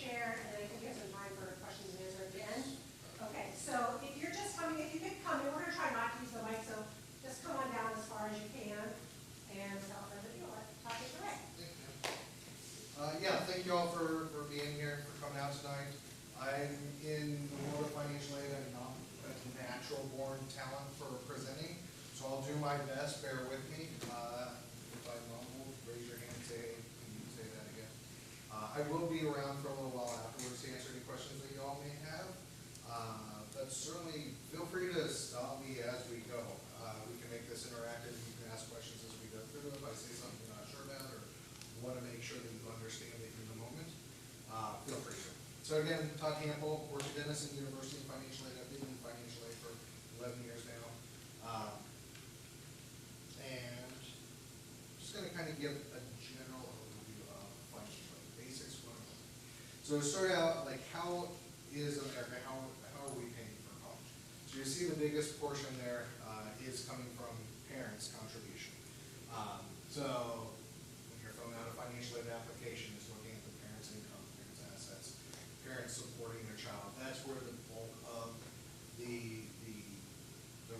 share, and I think we have some time for questions and answers at the end. Okay, so if you're just coming, if you could come, and we're going to try not to use the mic, so just come on down as far as you can, and without further ado, I'll talk it away. Yeah, thank you all for being here, for coming out tonight. I'm in the world of financial aid. I'm not a natural born talent for presenting, so I'll do my best. Bear with me. If I mumble, raise your hand and say, hey, can you say that again? I will be around for a little while afterwards to answer any questions that you all may have. But certainly feel free to stop me as we go. We can make this interactive. You can ask questions as we go through. If I say something you're not sure about or want to make sure that you understand it in the moment, feel free to. So again, Todd Campbell, worked at Denison University in financial aid. I've been in financial aid for 11 years now. And just going to kind of give a general overview of financial aid, basics 101. So to start out, like how is America, how are we paying for college? So you see the biggest portion there is coming from parents' contribution. So when you're filling out a financial aid application, it's looking at the parents' income, parents' assets, parents supporting their child. That's where the bulk of the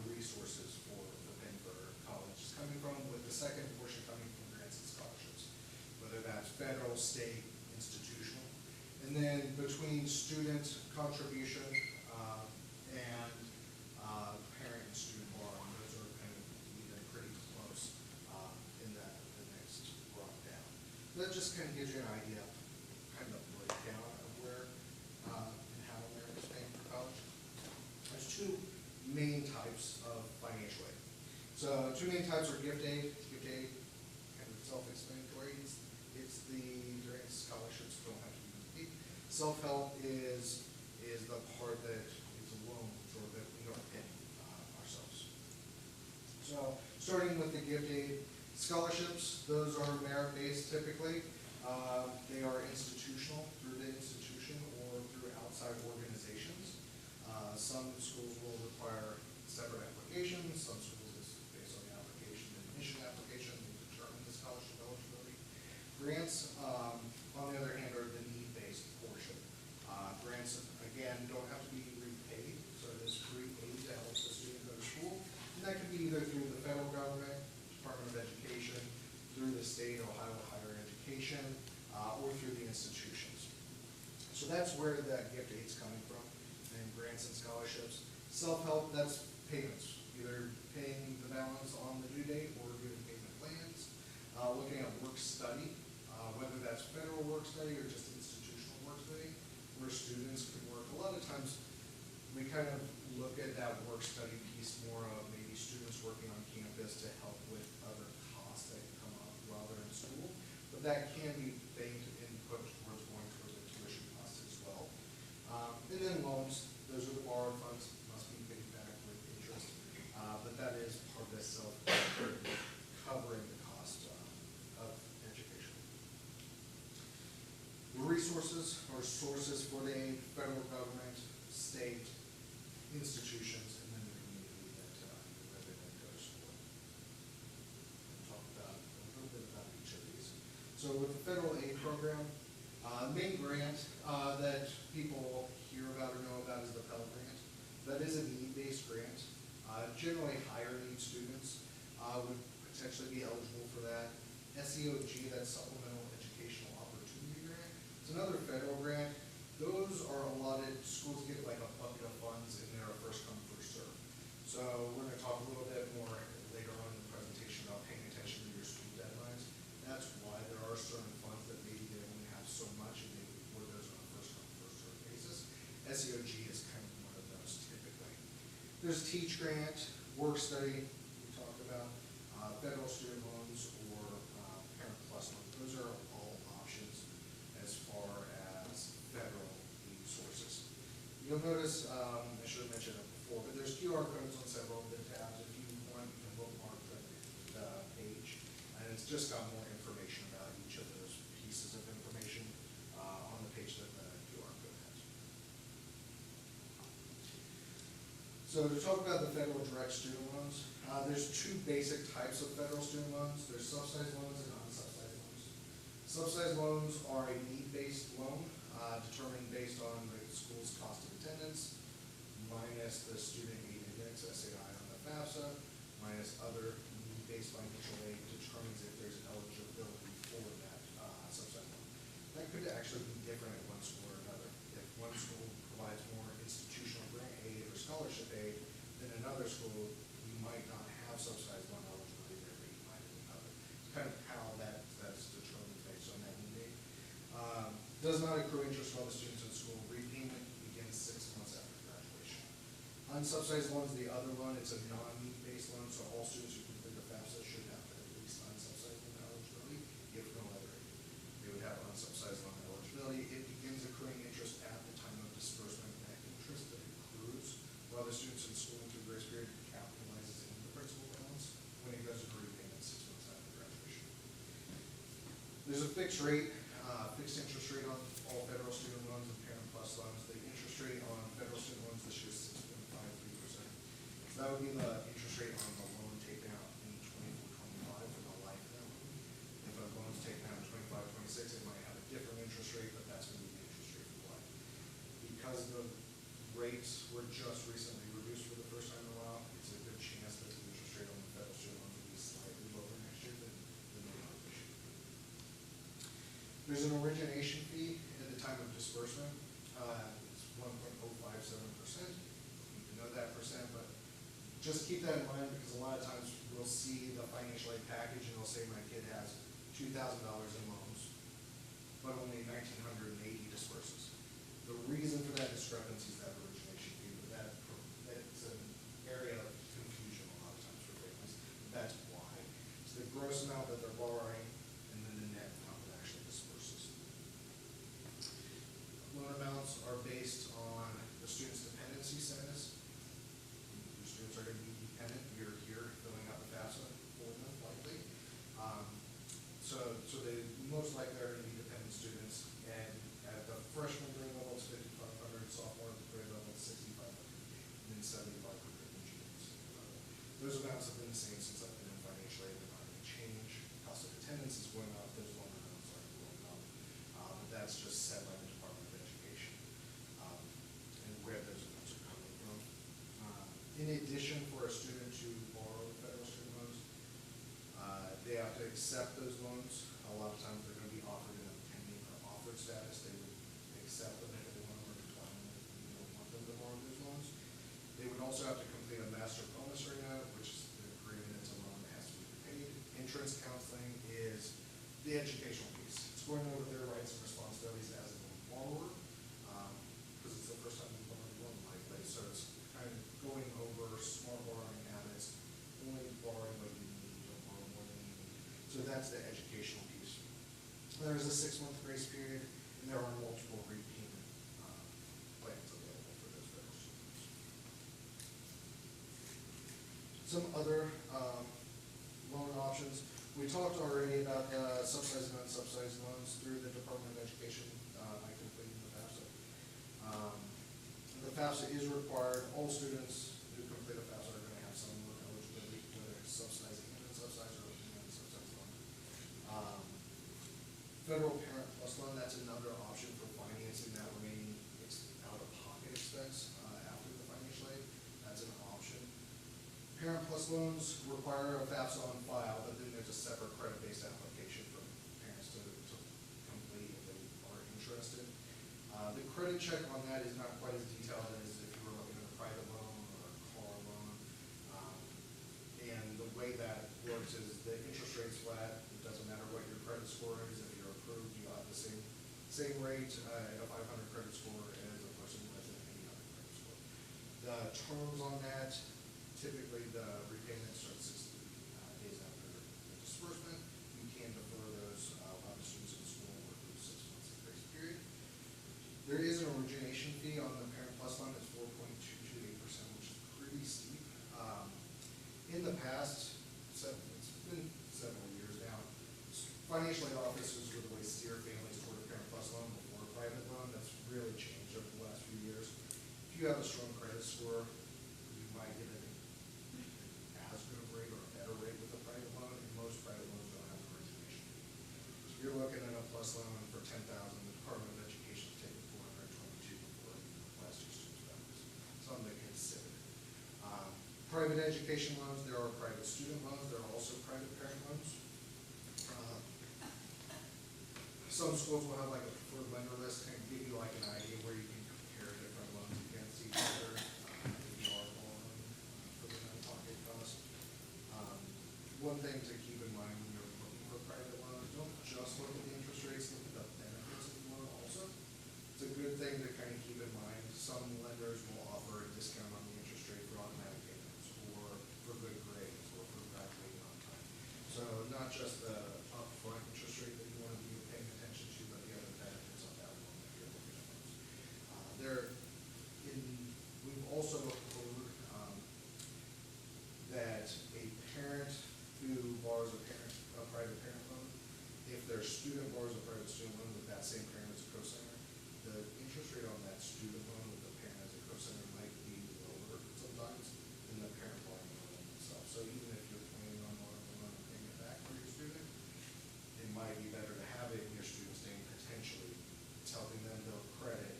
resources for paying for college is coming from, with the second portion coming from grants and scholarships, whether that's federal, state, institutional. And then between student contribution and parent and student borrowing, those are kind of even pretty close in the next run down. That just kind of gives you an idea, kind of breakdown of where and how America's paying for college. There's two main types of financial aid. So two main types are gift aid. Gift aid, kind of self-explanatory. It's the grants, scholarships, don't have to be deep. Self-help is the part that is a loan or that we don't pay ourselves. So starting with the gift aid, scholarships, those are merit-based typically. They are institutional through the institution or through outside organizations. Some schools will require separate applications. Some schools, is based on the application and admission application, will determine the scholarship eligibility. Grants, on the other hand, are the need-based portion. Grants, again, don't have to be repaid, so it is free aid to help the student go to school. And that can be either through the federal government, Department of Education, through the state, Ohio Higher Education, or through the institutions. So that's where that gift aid's coming from, and grants and scholarships. Self-help, that's payments, either paying the balance on the due date or doing payment plans. Looking at work study, whether that's federal work study or just institutional work study, where students can work. A lot of times we kind of look at that work study piece more of maybe students working on campus to help with other costs that come up while they're in school, but that can be banked and put towards going towards the tuition costs as well. And then loans, those are the borrowed funds, must be paid back with interest, but that is part of the covering the cost of education. The resources or sources for the aid, federal government, state, institutions, and then the community that the resident goes for. We'll talk about a little bit about each of these. So with the federal aid program, main grant that people hear about or know about is the Pell Grant. That is a need-based grant. Generally higher need students would potentially be eligible for that. SEOG, that's Supplemental Educational Opportunity Grant. It's another federal grant. Those are allotted, schools get like a bucket of funds and they're a first come, first serve. So we're going to talk a little bit more later on in the presentation about paying attention to your school deadlines. That's why there are certain funds that maybe they only have so much and they report those on a first come, first serve basis. SEOG is kind of one of those typically. There's Teach Grant, Work Study, we talked about, federal student loans or Parent Plus loans. Those are all options as far as federal aid sources. You'll notice, I should have mentioned it before, but there's QR codes on several of the tabs. If you want, you can bookmark the page, and it's just got more information about each of those pieces of information on the page that the QR code has. So to talk about the federal direct student loans, there's two basic types of federal student loans. There's subsidized loans and unsubsidized loans. Subsidized loans are a need-based loan. determined based on the school's cost of attendance, minus the student aid index, SAI on the FAFSA, minus other need-based financial aid, determines if there's eligibility for that subsidized loan. That could actually be different at one school or another. If one school provides more institutional grant aid or scholarship aid than another school, you might not have subsidized loan eligibility there, but you might in another. It's kind of how that's determined based on that need aid. Does not accrue interest while the student's in school. Repayment begins 6 months after graduation. Unsubsidized loans, the other one, it's a non-need-based loan, so all students who complete the FAFSA should have at least unsubsidized loan eligibility, if no other aid. They would have unsubsidized loan eligibility. It begins accruing interest at the time of disbursement. That interest that accrues while the student's in school through grace period capitalizes into the principal balance when it goes to repayment 6 months after graduation. There's a fixed interest rate on all federal student loans and Parent PLUS loans. The interest rate on federal student loans this year is 6.53%. So that would be the interest rate on the loan taken out in 24-25 for the life of that loan. If a loan's taken out in 25-26, it might have a different interest rate, but that's going to be the interest rate for life. Because the rates were just recently reduced for the first time in a while, it's a good chance that the interest rate on the federal student loans will be slightly lower next year than they are this year. There's an origination fee at the time of disbursement. It's 1.057%. You can know that percent, but just keep that in mind because a lot of times we'll see the financial aid package and they'll say my kid has $2,000 in loans, but only $1,980 disperses. The reason for that discrepancy is that origination fee, but that's an area of confusion a lot of times for families. That's why. It's the gross amount that they're borrowing and then the net amount that actually disperses. Loan amounts are based on the student's dependency status. Your students are going to be dependent. You're here filling out the FAFSA for them, likely. So they most likely are going to be dependent students. And at the freshman grade level, it's 5,500. Sophomore grade level, it's 6,500. And then 7,500 in juniors. Those amounts have been the same since I've been in financial aid. They're not going to change. Cost of attendance is going up. Those loan amounts are going up. But that's just set by the Department of Education and where those amounts are coming from. In addition, for a student to borrow federal student loans, they have to accept those loans. A lot of times they're going to be offered in a pending or offered status. They would accept them if they want to, or decline them if you don't want them to borrow those loans. They would also have to complete a master promissory note, which is the agreement it's a loan that has to be repaid. Insurance counseling is the educational piece. It's going over their rights and responsibilities as a borrower, because it's the first time you've borrowed a loan likely. So it's kind of going over smart borrowing habits, only borrowing what you need, don't borrow more than you need. So that's the educational piece. There's a 6-month grace period, and there are multiple repayment plans available for those federal students. Some other loan options. We talked already about subsidized and unsubsidized loans through the Department of Education by completing the FAFSA. The FAFSA is required. All students who complete a FAFSA are going to have some loan eligibility, whether it's subsidized and unsubsidized or unsubsidized loan. Federal Parent PLUS loan, that's another option for financing that remaining out-of-pocket expense after the financial aid. That's an option. Parent PLUS loans require a FAFSA on file, but then there's a separate credit-based application for parents to complete if they are interested. The credit check on that is not quite as detailed as if you were looking at a private loan or a car loan. And the way that works is the interest rate's flat. It doesn't matter what your credit score is. If you're approved, you have the same rate at a 500 credit score as a person with an 800 credit score. The terms on that, typically the repayment starts 60 days after the disbursement. You can defer those while the student's in school or through 6 months of grace period. There is an origination fee on the Parent PLUS loan. It's 4.228%, which is pretty steep. In the past, it's been several years now, financial aid offices would always steer families toward a Parent PLUS loan before a private loan. That's really changed over the last few years. If you have a strong credit score, you might get as good a rate or a better rate with a private loan, and most private loans don't have an origination fee. So if you're looking at a PLUS loan for $10,000, the Department of Education is taking private education loans, there are private student loans, there are also private parent loans. Some schools will have like a preferred lender list and give you like an idea where you can compare different loans against each other. If you are borrowing for the out-of-pocket cost. One thing to keep in mind when you're looking for private loans, don't just look at the interest rates, look at the benefits of the loan also. It's a good thing to kind of keep in mind. Some lenders will offer a discount on the interest rate for automatic payments, or for good grades, or for graduating on time. So not just the upfront interest rate that you want to be paying attention to, but the other benefits of that loan that you're looking at. We've also heard that a parent who borrows a private parent loan, if their student borrows a private student loan with that same parent as a cosigner, the interest rate on that student loan with the parent as a cosigner might be lower sometimes than the parent borrowing the loan itself. So even if you're planning on borrowing the loan and paying it back for your student, it might be better to have it in your student's name potentially. It's helping them build credit,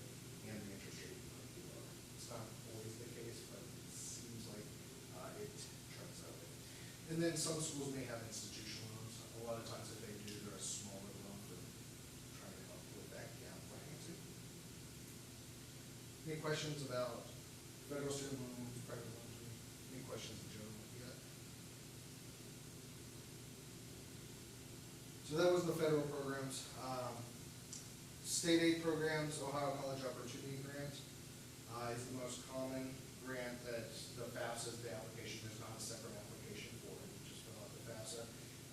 and the interest rate might be lower. It's not always the case, but it seems like it trends that way. And then some schools may have institutional loans. A lot of times if they do, they're a smaller loan for trying to help with that gap financing. Any questions about federal student loans, private loans, any questions in general yet? So that was the federal programs. State aid programs, Ohio College Opportunity Grant is the most common grant that the FAFSA is the application. There's not a separate application for it. You just fill out the FAFSA,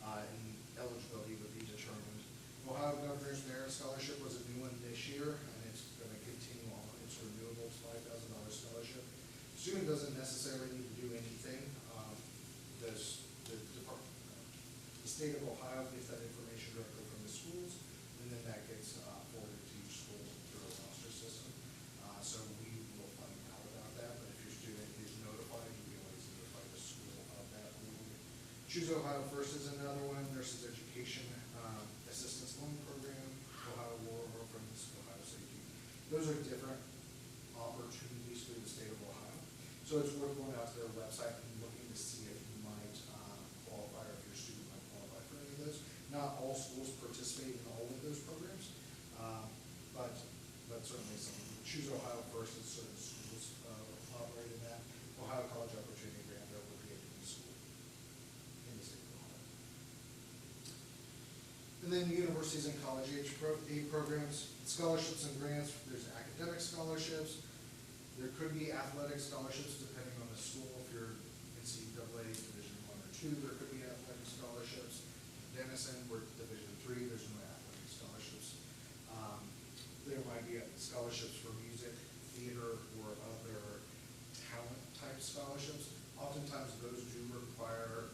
and eligibility would be determined. Ohio Governor's Merit Scholarship was a new one this year, and it's going to continue on. It's renewable, it's $5,000 scholarship. Student doesn't necessarily need to do anything. The state of Ohio gets that information directly from the schools, and then that gets forwarded to each school through a roster system. So we will find out about that, but if your student is notified, you can always notify the school of that. Choose Ohio First is another one. Nurses Education Assistance Loan Program, Ohio War Orphans, Ohio Safety. Those are different opportunities through the state of Ohio. So it's worth going out to their website and looking to see if you might qualify, or if your student might qualify for any of those. Not all schools participate in all of those programs, but certainly some. Choose Ohio First is certain schools operate in that. Ohio College Opportunity Grant would be any school in the state of Ohio. And then universities and college aid programs, scholarships and grants. There's academic scholarships. There could be athletic scholarships depending on the school. If you're NCAA Division I or II, there could be athletic scholarships. Denison, we're Division III, there's no athletic scholarships. There might be scholarships for music, theater, or other talent type scholarships. Oftentimes those do require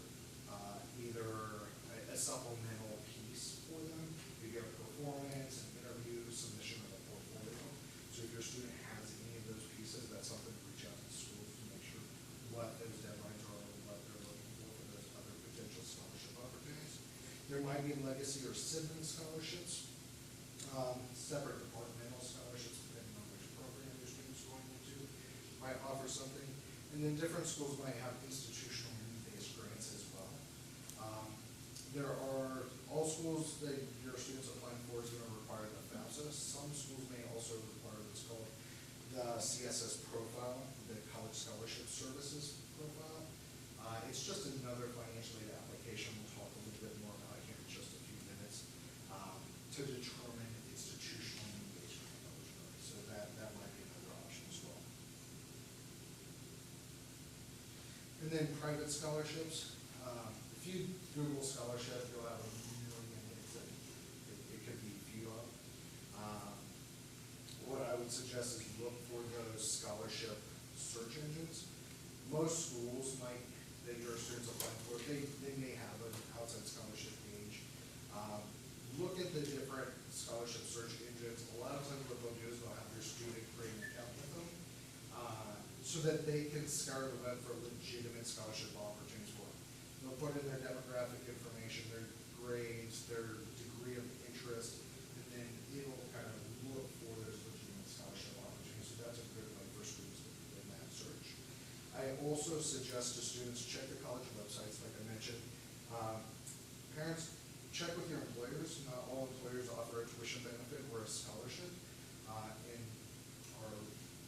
either a supplemental piece for them. You get a performance, an interview, submission of a portfolio. So if your student has any of those pieces, that's something to reach out to schools to make sure what those deadlines are and what they're looking for those other potential scholarship opportunities. There might be legacy or sibling scholarships, separate departmental scholarships depending on which program your student's going into, might offer something. And then different schools might have institutional need-based grants as well. There are, all schools that your students applying for is going to require the FAFSA. Some schools may also require what's called the CSS profile, the College Scholarship Services profile. It's just another financial aid application. We'll talk a little bit more about it here in just a few minutes, to determine institutional need-based grant eligibility. So that might be another option as well. And then private scholarships. If you Google scholarship, you'll have a million hits that it could be few of. What I would suggest is look for those scholarship search engines. Most schools might, that your students applying for, they may have an outside scholarship page. Look at the different scholarship search engines. A lot of times what they'll do is they'll have your student create an account with them, so that they can scour the web for legitimate scholarship opportunities for them. They'll put in their demographic information, their grades, their degree of interest, and then it'll kind of look for those legitimate scholarship opportunities. So that's a good way for students to begin that search. I also also suggest to students, check the college websites, like I mentioned. Parents, check with your employers. Not all employers offer a tuition benefit or a scholarship. And our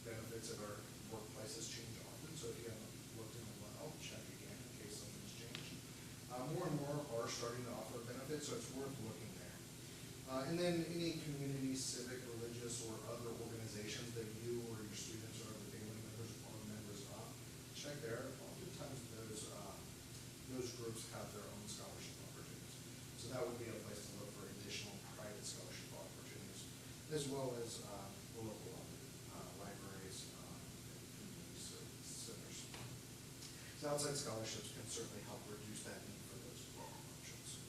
benefits at our workplaces change often, so if you haven't looked in a while, check again in case something's changed. More and more are starting to offer benefits, so it's worth looking there. And then any community, civic, religious, or other organizations that you or your students or other family members are members of, check there. Oftentimes those groups have their own scholarship opportunities. So that would be a place to look for additional private scholarship opportunities, as well as local libraries and community centers. So outside scholarships can certainly help reduce that need for those options.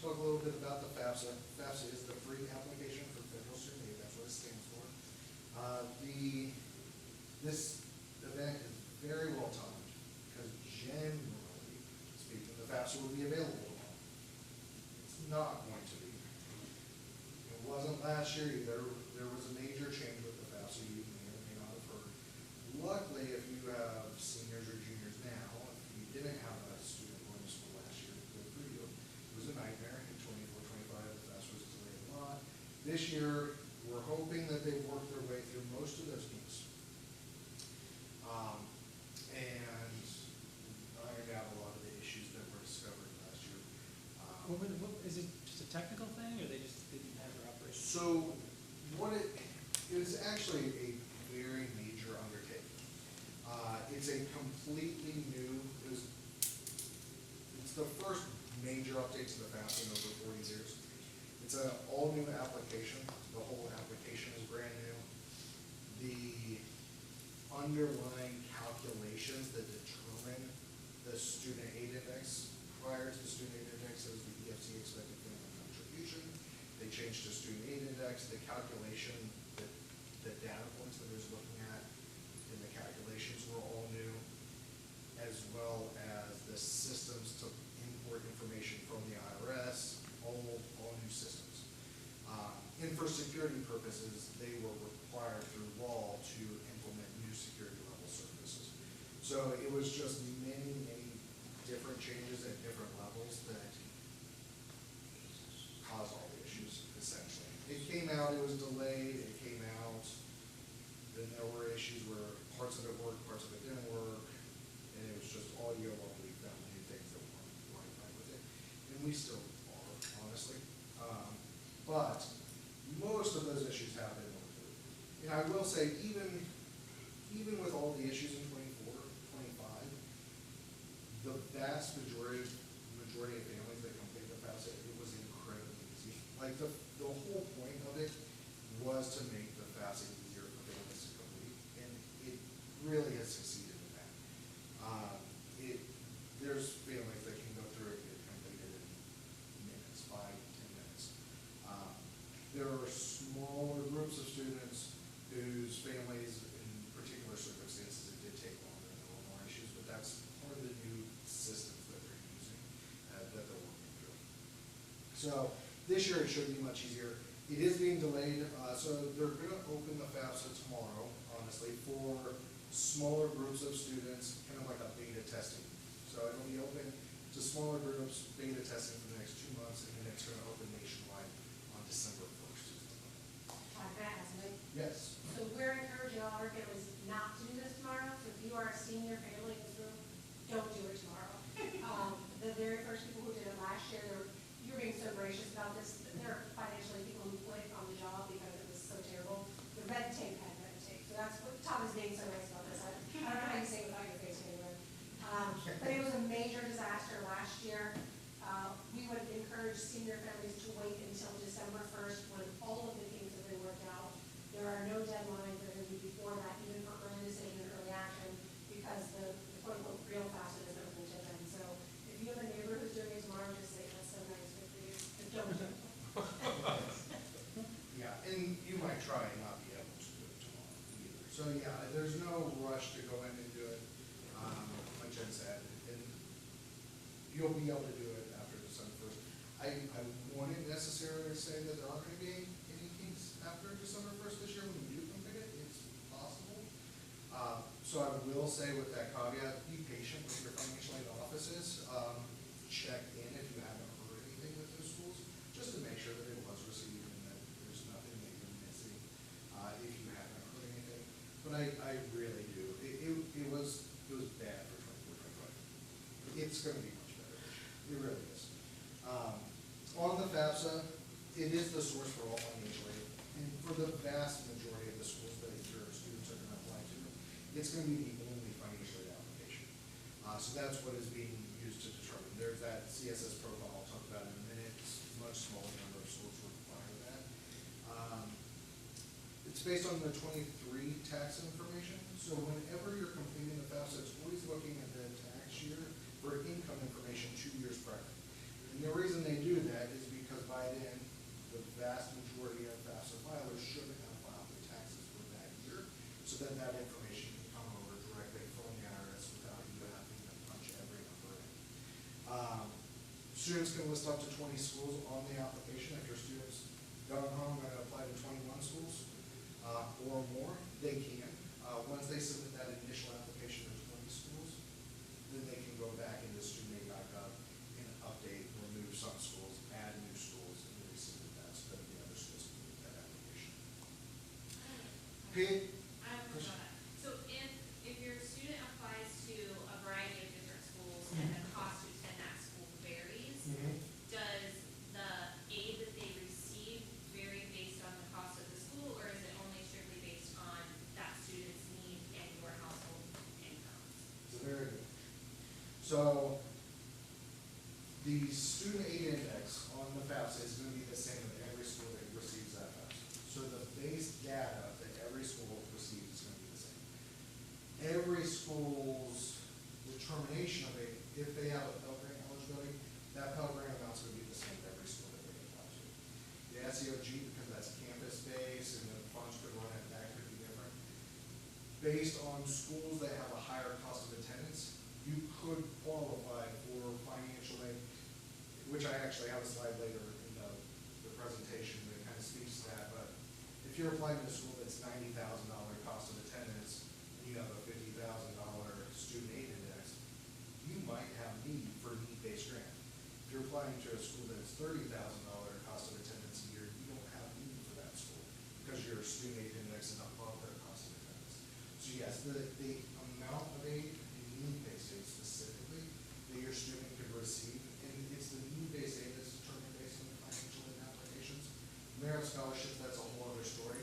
Talk a little bit about the FAFSA. FAFSA is the free application for federal student aid. That's what it stands for. This event is very well timed because generally speaking, the FAFSA will be available tomorrow. It's not going to be. It wasn't last year either. There was a major change with the FAFSA you may or may not have heard. Luckily, if you have seniors or juniors now, if you didn't have a student going to school last year, good for you. It was a nightmare in 24-25. The FAFSA was delayed a lot. This year, we're hoping that they've worked their way through most of those kinks. And ironed out a lot of the issues that were discovered last year. Is it just a technical thing, or they just didn't have their operation? So it was actually a very major undertaking. It's a completely new, it's the first major update to the FAFSA in over 40 years. It's an all-new application. The whole application is brand new. The underlying calculations that determine the student aid index, prior to the student aid index, it was the EFT, expected family contribution. They changed to student aid index. The calculation, the data points that it was looking at in the calculations were all new, as well as the systems to import information from the IRS, all new systems. And for security purposes, they were required through law to implement new security level services. So it was just many different changes at different levels that caused all the issues, essentially. It came out, it was delayed, it came out, then there were issues where parts of it worked, parts of it didn't work, and it was just all year long we found new things that weren't right with it. And we still are, honestly. But most of those issues have been worked through. And I will say, even with all the issues in 24, 25, the vast majority of families that complete the FAFSA, it was incredibly easy. Like the whole point of it was to make the FAFSA easier for families to complete, and it really has succeeded in that. There's families that can go through it and get completed in minutes, 5, 10 minutes. There are smaller groups of students whose families, in particular circumstances, it did take longer and there were more issues, but that's part of the new systems that they're using, that they're working through. So this year it should be much easier. It is being delayed, so they're going to open the FAFSA tomorrow, honestly, for smaller groups of students, kind of like a beta testing. So it'll be open to smaller groups, beta testing for the next 2 months, and then it's going to open nationwide on December 1st. Yes. So we're encouraging all our families not to do this tomorrow. So if you are a senior family in this room, don't do it tomorrow. The very first people who did it last year, you were being so gracious about this. There are financially people who quit on the job because it was so terrible. The red tape had red tape. So that's what Tom is being so nice about this. I don't know how you say it without your face anyway. But it was a major disaster last year. We would encourage senior families to wait until December 1st when all of the kinks have been worked out. There are no deadlines that are going to be before that, even for early decision and early action, because the quote-unquote real FAFSA doesn't open until then. So if you have a neighbor who's doing it tomorrow, just say, that's so nice, good for you. But don't do it. Yeah, and you might try and not be able to do it tomorrow either. So yeah, there's no rush to go in and do it, like Jen said, and you'll be able to do it after December 1st. I wouldn't necessarily say that there aren't going to be any kinks after December 1st this year when we do complete it. It's So I will say with that caveat, be patient with your financial aid offices. Check in if you haven't heard anything with those schools, just to make sure that it was received and that there's nothing that you're missing, if you haven't heard anything. But I really do. It was bad for 24, 25. It's gonna be much better this year. It really is. On the FAFSA, it is the source for all financial aid. And for the vast majority of the schools that your students are gonna apply to, it's gonna be the only financial aid application. So that's what is being used to determine. There's that CSS profile I'll talk about in a minute. It's a much smaller number of schools require that. It's based on the 23 tax information. So whenever you're completing the FAFSA, it's always looking at the tax year for income information 2 years prior. And the reason they do that is because by then, the vast majority of FAFSA filers should have filed their taxes for that year, so that that information can come over directly from the IRS without you having to punch every number in. Students can list up to 20 schools on the application. If your students going home and apply to 21 schools or more, they can. Once they submit that initial application to 20 schools, then they can go back into studentaid.gov and update, remove some schools, add new schools, and resubmit that so that the other schools can meet that application. Pete? I have a question on that. So if your student applies to a variety of different schools and the cost to attend that school varies, does the aid that they receive vary based on the cost of the school, or is it only strictly based on that student's need and your household income? It's very good. So, the student aid index on the FAFSA is going to be the same with every school that receives that FAFSA. So the base data that every school receives is going to be the same. Every school's determination of it, if they have a Pell Grant eligibility, that Pell Grant amount is going to be the same with every school that they apply to. The SEOG, because that's campus-based and the funds could run it, that could be different. Based on schools that have a higher cost of attendance, you could qualify for financial aid, which I actually have a slide later in the presentation that kind of speaks to that. But if you're applying to a school that's $90,000 cost of attendance, and you have a $50,000 student aid index, you might have need for need-based grant. If you're applying to a school that's $30,000 cost of attendance a year, you don't have need for that school because your student aid index is above their cost of attendance. So yes, the amount of aid and need-based aid specifically that your student could receive, and it's the need-based aid that's determined based on the financial aid applications. Merit scholarships, that's a whole other story.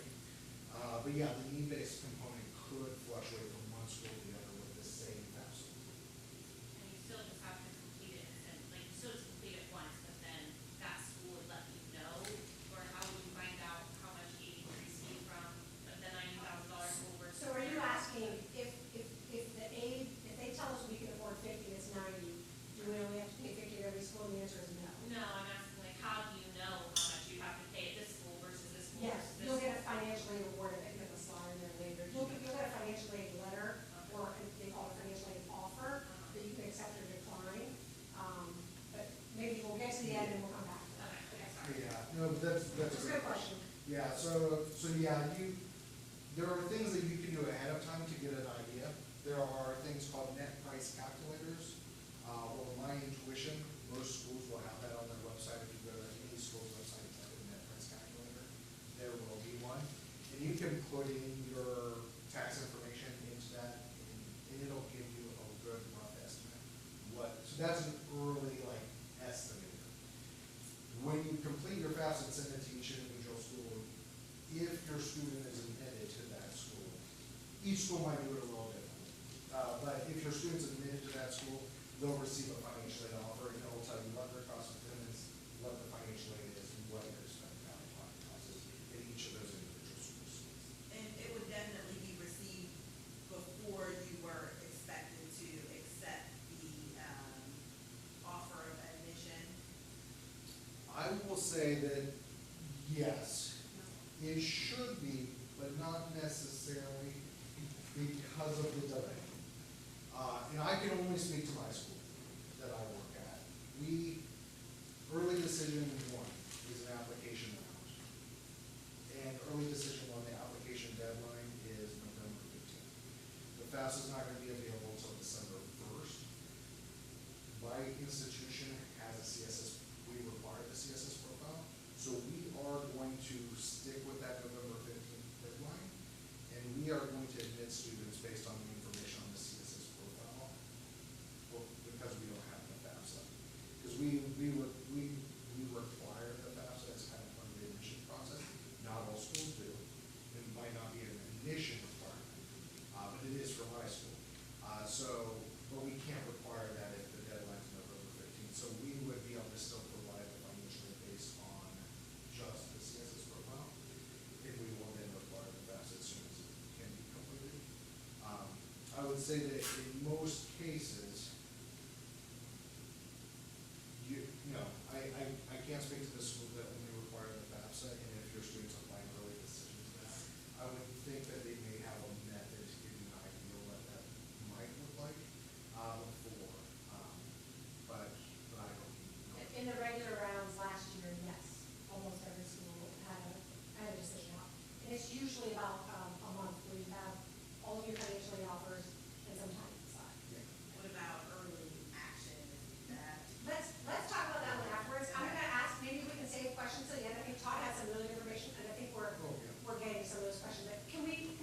But yeah, the need-based component could fluctuate from one school to the other with the same FAFSA. And you still just have to complete it, and like, you still just complete it once, but then that school would let you know, or how would you find out how much aid you received from the $90,000 school versus? So are you asking if the aid, if they tell us we can afford 50, it's 90, do we only have to pay 50 at every school? And the answer is no. No, I'm asking like, how do you know how much you have to pay at this school versus this school? Yes, versus this you'll school? get a financial aid award, I think, a slide in there later. You'll get a financial aid letter, or they call it a financial aid offer, that you can accept or decline. But maybe we'll get to the end and we'll come back to that. Okay, sorry. Yeah, no, but that's It's a good question. Yeah, so yeah, there are things that you can do ahead of time to get an idea. There are things called net price calculators, or My Intuition. Most schools will have that on their website. If you go to any school's website and type in net price calculator, there will be one. And you can put in your tax information into that, and it'll give you a good rough estimate. So that's an early estimator. When you complete your FAFSA and send it to each individual school, if your student is admitted to that school, each school might do it a little differently. But if your student's admitted to that school, they'll receive a financial aid offer, and it'll tell you what their cost of attendance, what the financial aid is, and what their expected out-of-pocket cost is in each of those individual schools. And it would definitely be received before you were expected to accept the offer of admission. I will say that, yes, it should be, but not necessarily because of the delay. And I can only speak to my school that I work at. Early decision one is an application round. And early decision one, the application deadline is November 15th. FAFSA is not gonna be available until December first. My institution has a CSS, we require the CSS profile, so we are going to stick with that November 15th deadline, and we are going to admit students based on the information on the CSS profile, well, because we don't have the FAFSA. Because we require the FAFSA as kind of part of the admission process. Not all schools do. It might not be an admission requirement, but it is for my school. But we can't require that if the deadline's November 15th. So we would be able to still provide the financial aid based on just the CSS profile, and we will then require the FAFSA as soon as it can be completed. I would say that in most cases, I can't speak to the school that only require the FAFSA, and if your students apply early decision to that, I would think that they may have a method to give you an idea what that might look like, but I don't know. In the regular rounds last year, yes, almost every school had a decision out. And it's usually about a month where you have all of your financial aid offers and some time to decide. What about early action, is that? Let's talk about that one afterwards. I'm gonna ask, maybe we can save questions to the end. I think Todd has some really good information, and I think we're getting some of those questions. But can we,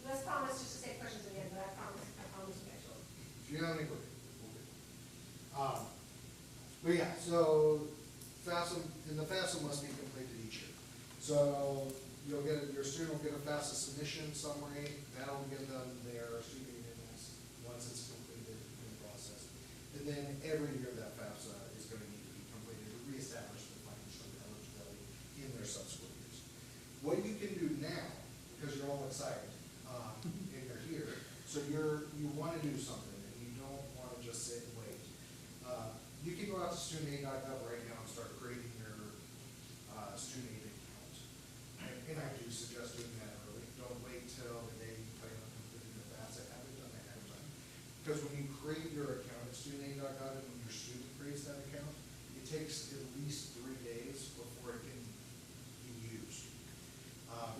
let's promise just to save questions to the end, but I promise you guys will. If you have any, we'll do. But yeah, so FAFSA, and the FAFSA must be completed each year. So your student will get a FAFSA submission summary, that'll give them their student units once it's completed in the process. And then every year that FAFSA is gonna need to be completed to reestablish the financial eligibility in their subsequent years. What you can do now, because you're all excited, and you're here, so you wanna do something, and you don't wanna just sit and wait. You can go out to studentaid.gov right now and start creating your student aid account. And I do suggest doing that early. Don't wait till the day you plan on completing the FAFSA. Have it done ahead of time. Because when you create your account at studentaid.gov and when your student creates that account, it takes at least 3 days before it can be used.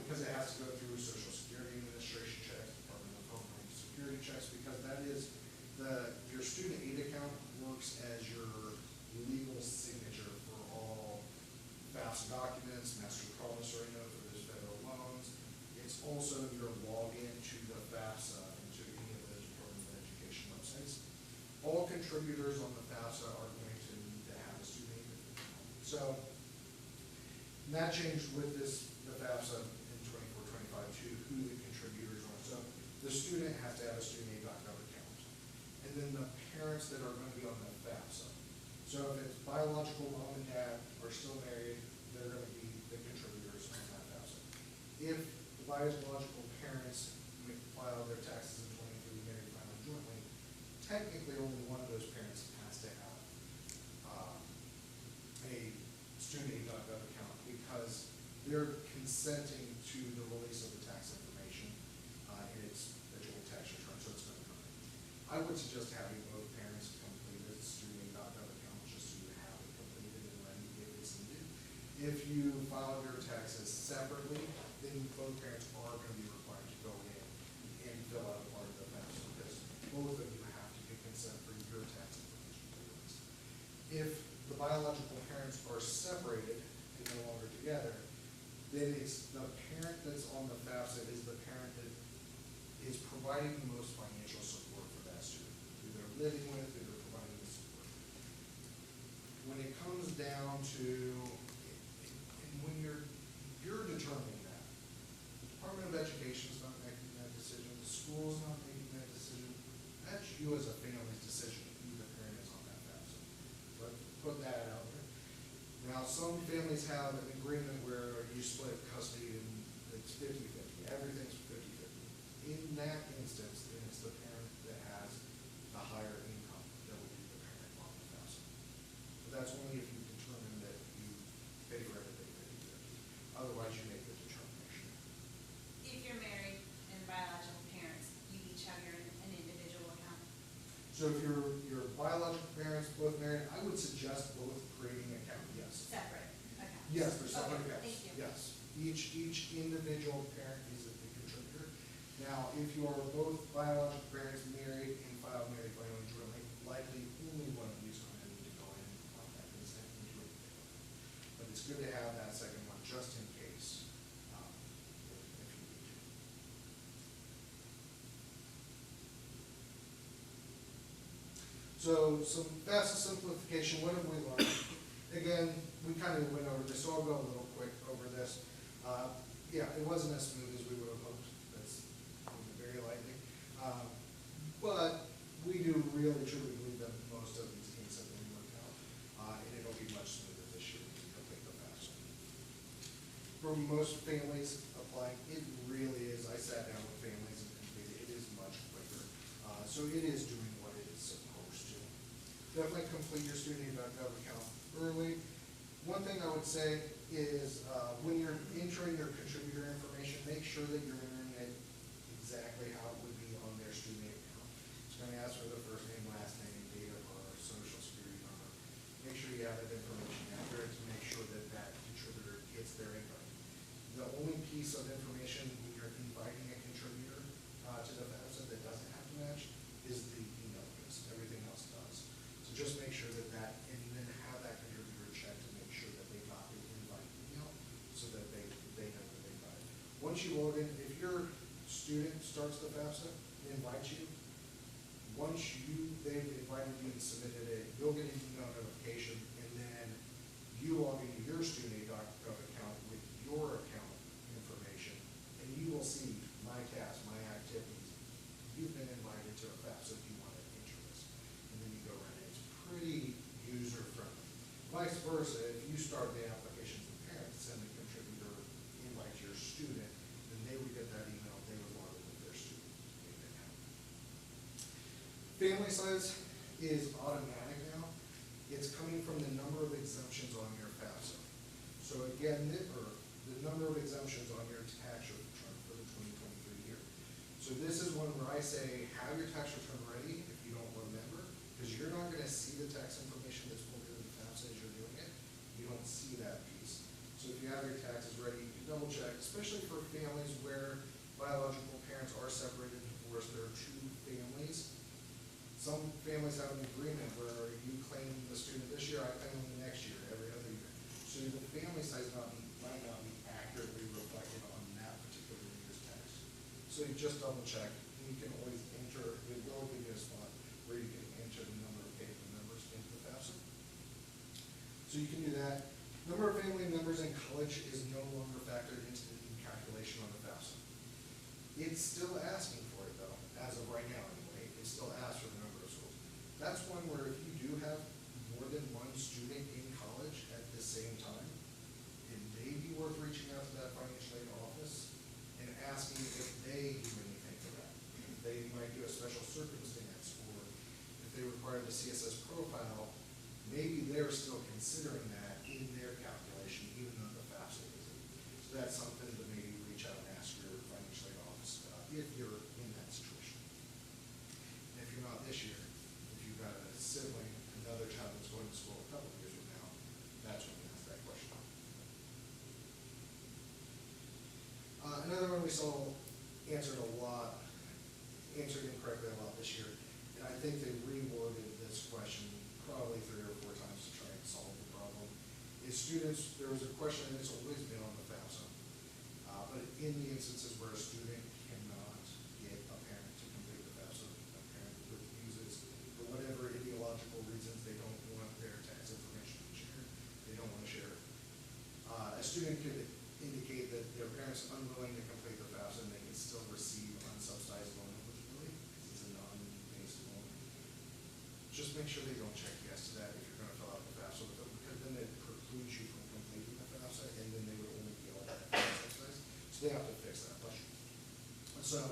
Because it has to go through Social Security Administration checks, Department of Homeland Security checks, because that is your student aid account works as your legal signature for all FAFSA documents, master promissory note for those federal loans. It's also your login to the FAFSA and to any of the Department of Education websites. All contributors on the FAFSA are going to need to have a student aid account. So that changed with the FAFSA in 24-25 to who the contributors are. So the student has to have a studentaid.gov account. And then the parents that are going to be on the FAFSA. So if it's biological mom and dad are still married, they're going to be the contributors on that FAFSA. If the biological parents file their taxes in 23, married, filing jointly, technically only one of those parents has to have a studentaid.gov account because they're consenting to the release of the tax information in its joint tax return, so it's going to come in. I would suggest having both parents complete a studentaid.gov account just so you have it completed and ready if it's needed. If you file your taxes separately, then both parents are going to be required to go in and fill out a part of the FAFSA because both of you have to get consent for your tax information to be released. If the biological parents are separated and no longer together, then it's the parent that's on the FAFSA is the parent that is providing the most financial support for that student, who they're living with, who they're providing the support. When it comes down to, and when you're determining that, the Department of Education's not making that decision, the school's not making that decision, that's you as a family's decision, who the parent is on that FAFSA. But put that out there. Now, some families have an agreement where you split custody and it's 50-50, everything's 50-50. In that instance, then it's the parent that has the higher income that will be the parent on the FAFSA. But that's only if you determine that you pay for everything 50-50. Otherwise, you make the determination. If you're married and biological parents, you each have an individual account? So if your biological parents both married, I would suggest both creating an account, yes. Separate accounts? Yes, they're separate Okay, accounts. thank you. Yes, each individual parent is a contributor. Now, if you are both biological parents married and filed married filing jointly, likely only one of you is going to need to go in and contact consent and do it. But it's good to have that second one just in case, if you need to. So some FAFSA simplification, what have we learned? Again, we kind of went over this, so I'll go a little quick over this. Yeah, it wasn't as smooth as we would have hoped, that's putting it very lightly. But we do really truly believe that most of these things have been worked out, and it'll be much smoother this year when we complete the FAFSA. For most families applying, it really is, I sat down with families and completed, it is much quicker. So it is doing what it is supposed to. Definitely complete your student.gov account early. One thing I would say is when you're entering your contributor information, make sure that you're entering it exactly how it would be on their student account. It's going to ask for the first name, last name, date of birth, social security number. Make sure you have that information accurate to make sure that that contributor gets their income. The only piece of information when you're inviting a contributor to the FAFSA that doesn't have to match is the email list. Everything else does. So just make sure that and then have that contributor check to make sure that they got the invite email so that they know that they got it. Once you log in, if your student starts the FAFSA, they invite you. Once they've invited you and submitted it, you'll get an email notification, and then you log into your student.gov account with your account information, and you will see my tasks, my activities. You've been invited to a FAFSA if you want to enter this. And then you go right in. It's pretty user-friendly. Vice versa, if you start the application for parents and the contributor invites your student, then they would get that email, they would log in with their student account. Family size is automatic now. It's coming from the number of exemptions on your FAFSA. So again, the number of exemptions on your tax return for the 2023 year. So this is one where I say, have your tax return ready if you don't remember, because you're not going to see the tax information that's pulled into the FAFSA as you're doing it. You don't see that piece. So if you have your taxes ready, you can double check, especially for families where biological parents are separated and divorced. There are two families. Some families have an agreement where you claim the student this year, I claim them the next year, every other year. So the family size might not be accurately reflected on that particular year's tax. So you just double check, and you can always enter, it will give you a spot where you can enter the number of family members into the FAFSA. So you can do that. Number of family members in college is no longer factored into the calculation on the FAFSA. It's still asking for it though, as of right now anyway. It still asks for the number of schools. That's one where if you do have more than one student in college at the same time, it may be worth reaching out to that financial aid office and asking if they do anything for that. They might do a special circumstance, or if they require the CSS profile, maybe they're still considering that in their calculation, even though the FAFSA isn't. So that's something to maybe reach out and ask your financial aid office if you're in that situation. And if you're not this year, if you've got a sibling, another child that's going to school a couple of years from now, that's when you ask that question. Another one we saw answered incorrectly a lot this year, and I think they reworded this question probably 3 or 4 times to try and solve the problem. Is students, there was a question that's always been on the FAFSA, but in the instances where a student cannot get a parent to complete the FAFSA, a parent refuses, for whatever ideological reasons, they don't want their tax information to share, they don't want to share it. A student could indicate that their parents are unwilling to complete the FAFSA and they can still receive unsubsidized loan eligibility because it's a non-based loan. Just make sure they don't check yes to that if you're going to fill out the FAFSA with them, because then it precludes you from completing the FAFSA, and then they would only be able to subsidize. So they have to fix that question. So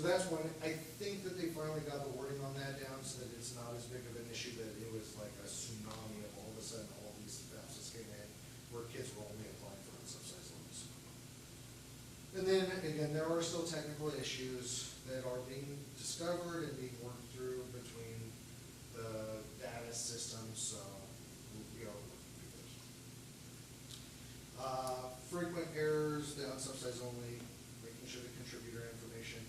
that's one. I think that they finally got the wording on that down so that it's not as big of an issue that it was like a tsunami of all of a sudden all these FAFSAs came in where kids were only applying for unsubsidized loans. And then again, there are still technical issues that are being discovered and being worked through between the data systems, so we'll be able to work through those. Frequent errors, the unsubsidized only, making sure the contributor information.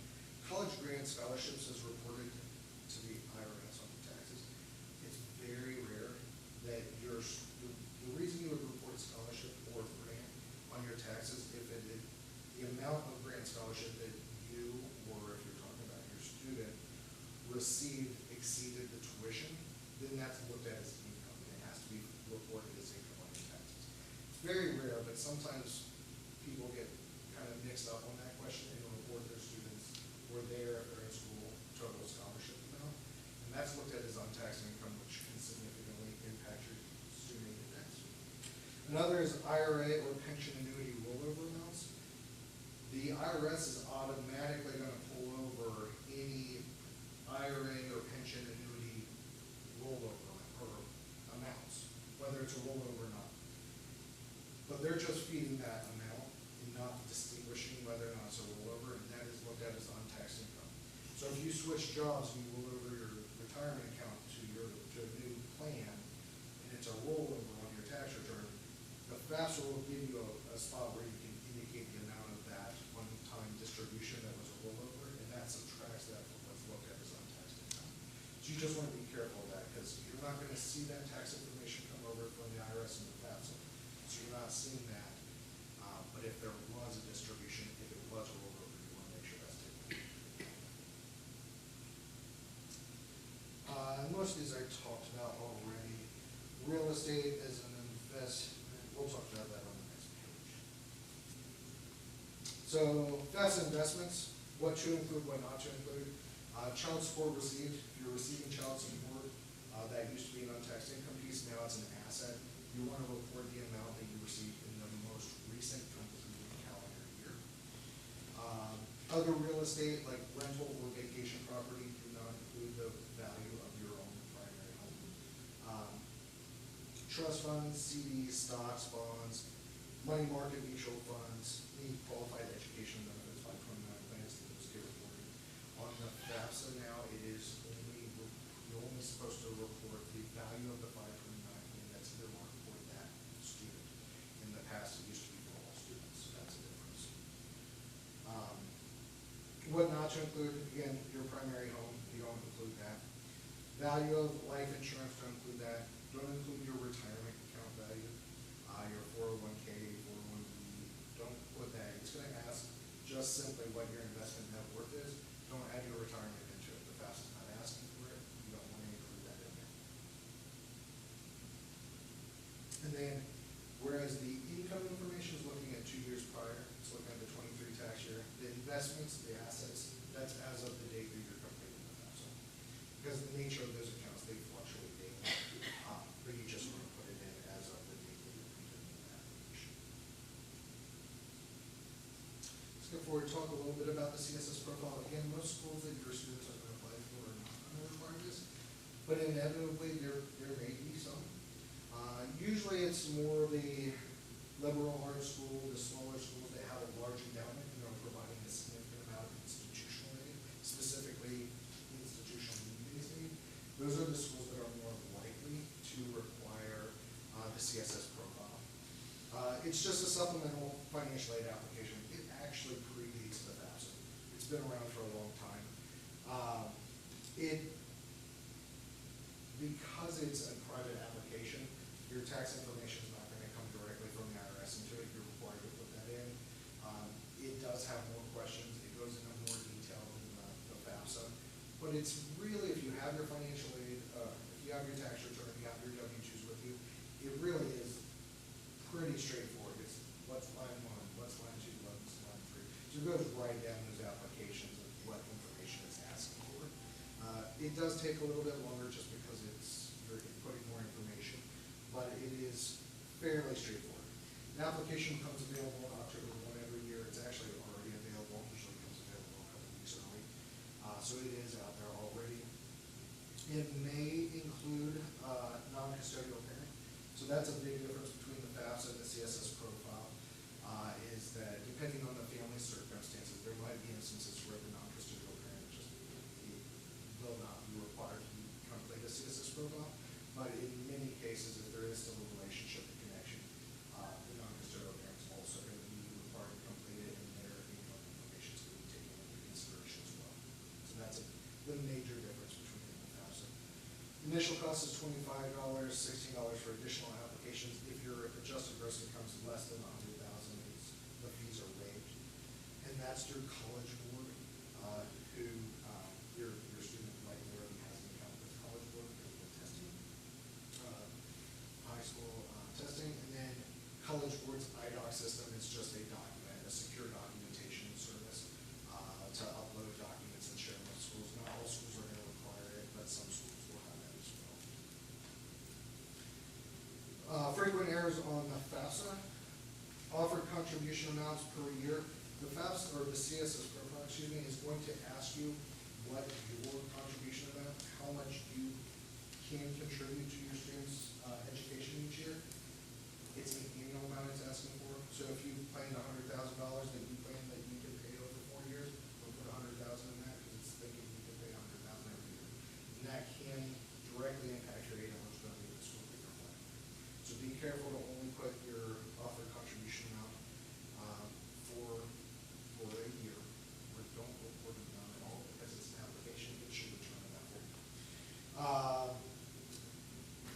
College grant scholarships is reported to the IRS on your taxes. It's very rare that the reason you would report scholarship or grant on your taxes, if the amount of grant scholarship that you, or if you're talking about your student, received exceeded the tuition, then that's looked at as income, and it has to be reported as income on your taxes. It's very rare, but sometimes people get kind of mixed up on that question and report their students were there if they're in school, total scholarship amount. And that's looked at as untaxed income, which can significantly impact your student index. Another is IRA or pension annuity rollover amounts. The IRS is automatically going to pull over any IRA or pension annuity rollover or amounts, whether it's a rollover or not. But they're just feeding that amount and not distinguishing whether or not it's a rollover, and that is looked at as untaxed income. So if you switch jobs and you roll over your retirement account to a new plan, and it's a rollover on your tax return, the FAFSA will give you a spot where you can indicate the amount of that one-time distribution that was a rollover, and that subtracts that from what's looked at as untaxed income. So you just want to be careful of that, because you're not going to see that tax information come over from the IRS and the FAFSA. So you're not seeing that. But if there was a distribution, if it was a rollover, you want to make sure that's taken. Most of these I talked about already. Real estate as an investment, we'll talk about that on the next page. So FAFSA investments, what to include, what not to include. Child support received, if you're receiving child support, that used to be an untaxed income piece, now it's an asset. You want to report the amount that you received in the most recent completed calendar year. Other real estate, like rental or vacation property, do not include the value of your own primary home. Trust funds, CDs, stocks, bonds, money market mutual funds, any qualified education benefits, 529 plans, those get reported. On the FAFSA now, you're only supposed to report the value of the 529 plan that's in their market for that student. In the past, it used to be for all students, so that's a difference. What not to include, again, your primary home, you don't include that. Value of life insurance, don't include that. Don't include your retirement account value, your 401k, 401b, don't put that. It's going to ask just simply what your investment net worth is. Don't add your retirement into it. The FAFSA is not asking for it. You don't want to include that in there. And then, whereas the income information is looking at 2 years prior, it's looking at the 23 tax year. The investments, the assets, that's as of the date that you're completing the FAFSA. Because the nature of those accounts, they fluctuate daily. But you just want to put it in as of the date that you're completing the application. Let's go forward and talk a little bit about the CSS profile. Again, most schools that your students are going to apply for are not going to require this, but inevitably there may be some. Usually it's more the liberal arts school, the smaller schools that have a large endowment and are providing a significant amount of institutional aid, specifically institutional needs aid. Those are the schools that are more likely to require the CSS profile. It's just a supplemental financial aid application. It actually predates the FAFSA. It's been around for a long time. Because it's a private application, your tax information is not going to come directly from the IRS into it. You're required to put that in. It does have more questions. It goes into more detail than the FAFSA. But it's really, if you have your financial aid, if you have your tax return, if you have your W-2s with you, it really is pretty straightforward. It's what's line 1, what's line 2, what's line 3. So it goes right down those applications of what information it's asking for. It does take a little bit longer just because you're inputting more information, but it is fairly straightforward. An application becomes available on October 1 every year. It's actually already available. Usually comes available a couple weeks early. So it is out there already. It may include non-custodial parent. So that's a big difference between the FAFSA and the CSS profile, is that depending on the family circumstances, there might be instances where the non-custodial parent just will not be required to complete a CSS profile. But in many cases, if there is still a relationship and connection, the non-custodial parent is also going to be required to complete it, and their income information is going to be initial cost is $25, $16 for additional applications. If your adjusted gross income is less than $100,000, the fees are waived. And that's through College Board, who, your student likely already has an account with College Board because of the testing, high school testing. And then College Board's IDOC system is just a document, a secure documentation service to upload documents and share with schools. Not all schools are going to require it, but some schools will have that as well. Frequent errors on the FAFSA. Offered contribution amounts per year. The FAFSA, or the CSS profile, excuse me, is going to ask you what your contribution amount, how much you can contribute to your students' education each year. It's an annual amount it's asking for. So if you plan $100,000 that you plan that you can pay over 4 years, we'll put $100,000 in that because it's thinking you can pay $100,000 every year. And that can directly impact your aid eligibility in the school that you're planning. So be careful to only put your offered contribution amount for a year, or don't report it down at all because it's an application, it should determine that for you.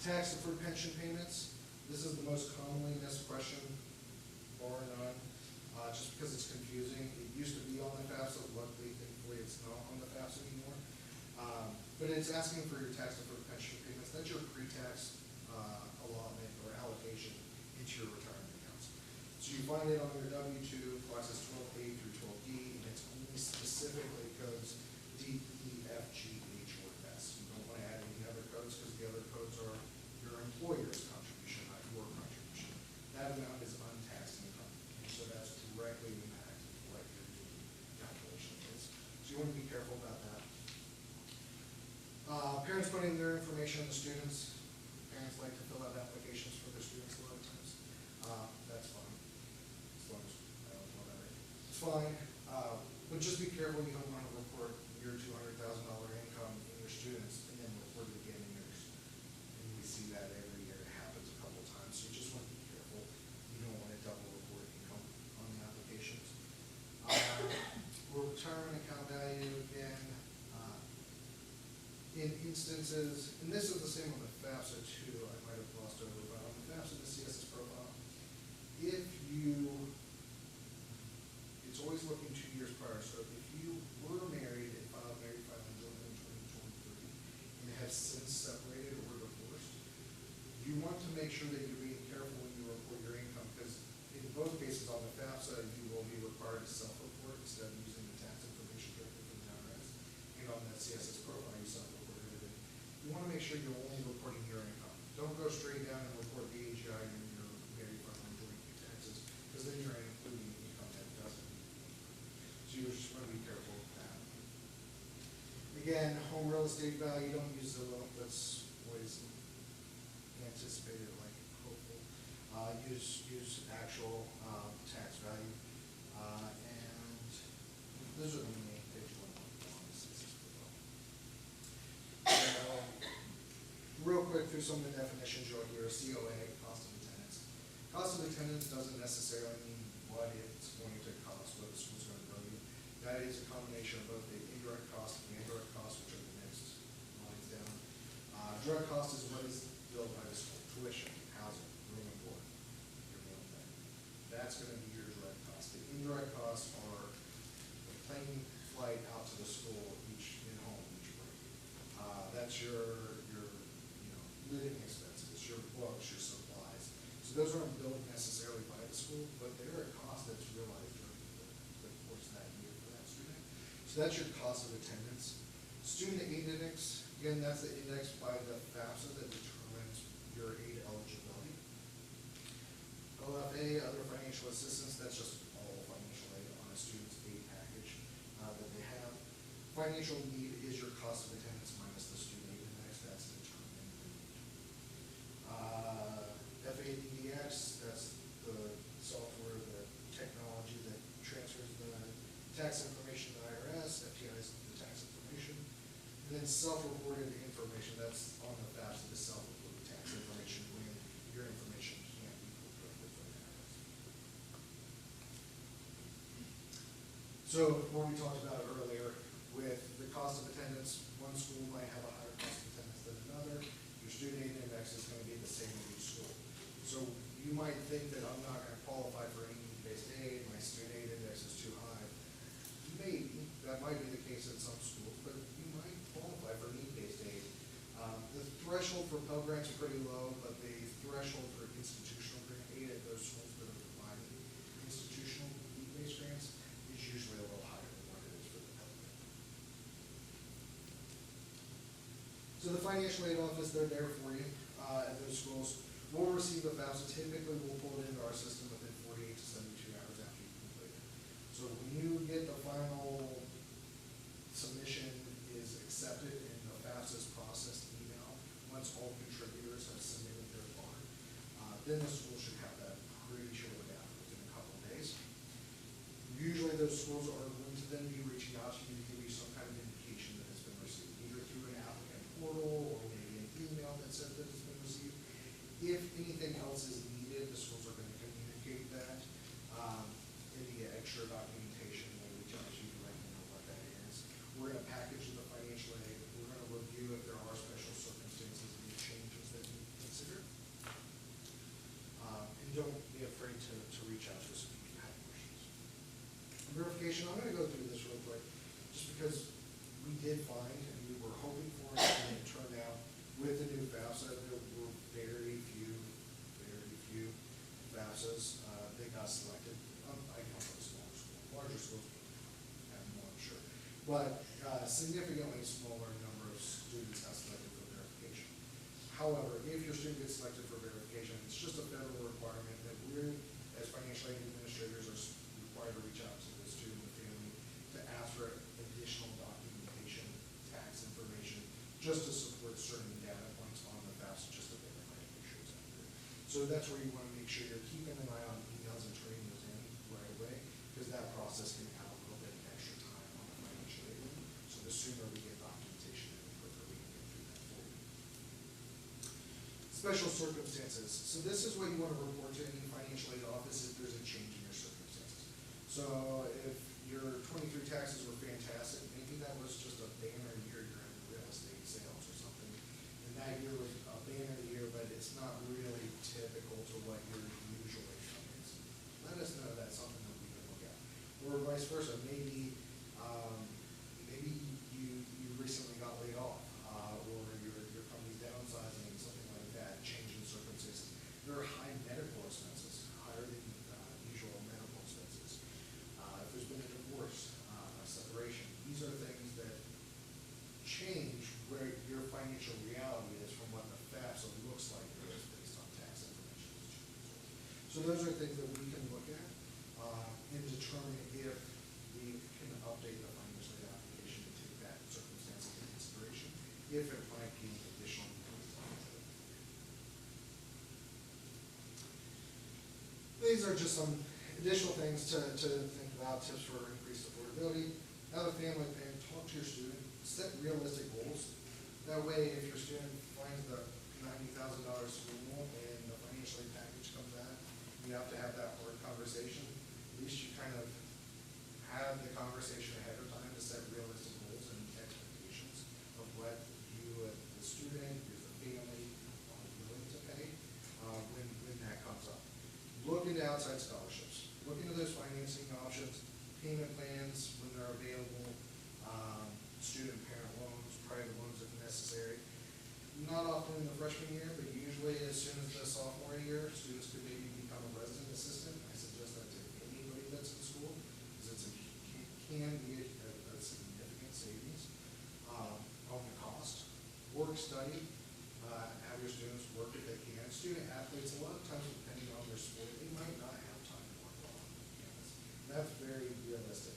Tax deferred pension payments. This is the most commonly missed question, bar none, just because it's confusing. It used to be on the FAFSA, luckily, thankfully, it's not on the FAFSA anymore. But it's asking for your tax deferred pension payments. That's your pre-tax allotment or allocation into your retirement accounts. So you find it on your W-2, classes 12A through 12D, and it's only specifically codes D, E, F, G, H, or S. You don't want to add any other codes because the other codes are your employer's contribution, not your contribution. That amount is untaxed income, and so that's directly impacting what your calculation is. So you want to be careful about that. Parents putting their information on the students. Parents like to fill out applications for their students a lot of times. That's fine, as long as I don't know that right. It's fine, but just be careful. You don't want to report your $200,000 income in your students and then report it again in yours. And we see that every year. It happens a couple times. So you just want to be careful. You don't want to double report income on the applications. Retirement account value again. In instances, and this is the same on the FAFSA too, I might have glossed over, but on the FAFSA, the CSS profile, if you, it's always looking 2 years prior, so if you were married and filed married filing joint in 2023 and have since separated or divorced, you want to make sure that you're being careful when you report your income, because in both cases on the FAFSA, you will be required to self-report instead of using the tax information directly from the IRS. And on that CSS profile, you self-report. You want to make sure you're only reporting your income. Don't go straight down and report the AGI and your married filing joint taxes, because then you're including income that doesn't. So you just want to be careful with that. Again, home real estate value, don't use Zillow. That's always anticipated, like hopeful. Use actual tax value. And those are the main page 1.1. Real quick through some of the definitions you'll hear. COA, cost of attendance. Cost of attendance doesn't necessarily mean what it's going to cost, what the school's going to bill you. That is a combination of both the indirect cost and the indirect cost, which are the next lines down. Direct cost is what is billed by the school: tuition, housing, room and board, your meal plan. That's going to be your direct cost. The indirect costs are the plane flight out to the school each in home each break. That's your living expenses, your books, your supplies. So those aren't billed necessarily by the school, but they're a cost that's realized during the course of that year for that student. So that's your cost of attendance. Student aid index, again, that's the index by the FAFSA that determines your aid eligibility. OFA, other financial assistance, that's just all financial aid on a student's aid package that they have. Financial need is your cost of attendance minus the student aid index. That's determined in the need. FADDX, that's the software, the technology that transfers the tax information to the IRS. FTI is the tax information. And then self-reported information, that's on the FAFSA, the self-reported tax information when your information can't be pulled directly from the IRS. So what we talked about earlier with the cost of attendance, one school might have a higher cost of attendance than another. student aid index is gonna be the same in each school. So you might think that I'm not gonna qualify for any need-based aid, my student aid index is too high. Maybe, that might be the case at some schools, but you might qualify for need-based aid. The threshold for Pell Grants are pretty low, but the threshold for institutional grant aid at those schools that are providing institutional need-based grants is usually a little higher than what it is for the Pell Grant. So the financial aid office, they're there for you at those schools. We'll receive the FAFSA. Typically, we'll pull it into our system within 48 to 72 hours after you complete it. So when you get the final submission is accepted and the FAFSA is processed email, once all contributors have submitted their part, then the school should have that pretty shortly after, within a couple of days. Usually those schools are going to then be reaching out to you to give you some kind of indication that it's been received, either through an applicant portal or maybe an email that says that it's been received. If anything else is needed, the schools are gonna communicate that, in the extra documentation, we'll reach out to you to let you know what that is. We're gonna package the financial aid, we're gonna review if there are special circumstances, any changes that you consider. And don't be afraid to reach out to us if you have questions. Verification, I'm gonna go through this real quick, just because we did find, and we were hoping for it, and it turned out with the new FAFSA, there were very few FAFSAs that got selected. I come from a smaller school, larger schools have more, I'm sure. But significantly smaller number of students got selected for verification. However, if your student gets selected for verification, it's just a federal requirement that we're, as financial aid administrators, are required to reach out to the student and family to ask for additional documentation, tax information, just to support certain data points on the FAFSA, just to verify and make sure it's accurate. So that's where you want to make sure you're keeping an eye on emails and turning those in right away, because that process can add a little bit of extra time on the financial aid. So the sooner we get documentation, the quicker we can get through that for you. Special circumstances. So this is what you want to report to any financial aid office if there's a change in your circumstances. So if your 23 taxes were fantastic, maybe that was just a banner year, you're in real estate sales or something, and that year was a banner year, but it's not really typical to what your usual income is. Let us know that's something that we can look at. Or vice versa, maybe you recently got laid off, or your company's downsizing, something like that, change in circumstances. There are high medical expenses, higher than usual medical expenses. If there's been a divorce, a separation, these are things that change where your financial reality is from what the FAFSA looks like it is based on tax information. So those are things that we can look at and determine if we can update the financial aid application to take that circumstance into consideration, if it might be additional. These are just some additional things to think about, tips for increased affordability. Have a family plan, talk to your student, set realistic goals. That way, if your student finds the $90,000 school and the financial aid package comes out, you have to have that hard conversation. At least you kind of have the conversation ahead of time to set realistic goals and expectations of what you, as the student, as the family, are willing to pay when that comes up. Look into outside scholarships. Look into those financing options, payment plans when they're available, student parent loans, private loans if necessary. Not often in the freshman year, but usually as soon as the sophomore year, students could maybe become a resident assistant. I suggest that to anybody that's in school, because can be a significant savings on the cost. Work, study, have your students work if they can. Student athletes, a lot of times depending on their sport, they might not have time to work on campus. That's very realistic.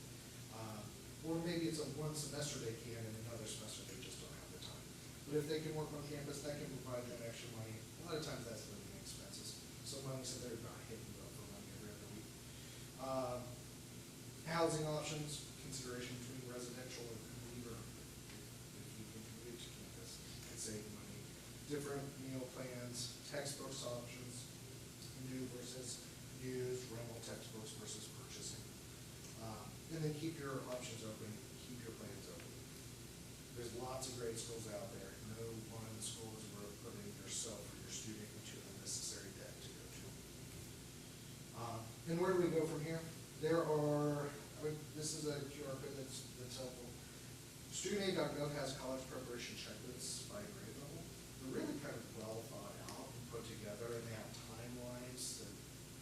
Or maybe it's a one semester they can and another semester they just don't have the time. But if they can work on campus, that can provide them extra money. A lot of times that's living expenses. So money so they're not hitting you up for money every other week. Housing options, consideration between residential and commuter. If you can commute to campus and save money. Different meal plans, textbooks options, new versus used, rental textbooks versus purchasing. And then keep your options open, keep your plans open. There's lots of great schools out there. No one school is worth putting yourself or your student into unnecessary debt to go to. And where do we go from here? There are, this is a QR code that's helpful. StudentAid.gov has college preparation checklists by grade level. They're really kind of well thought out and put together, and they have timelines that,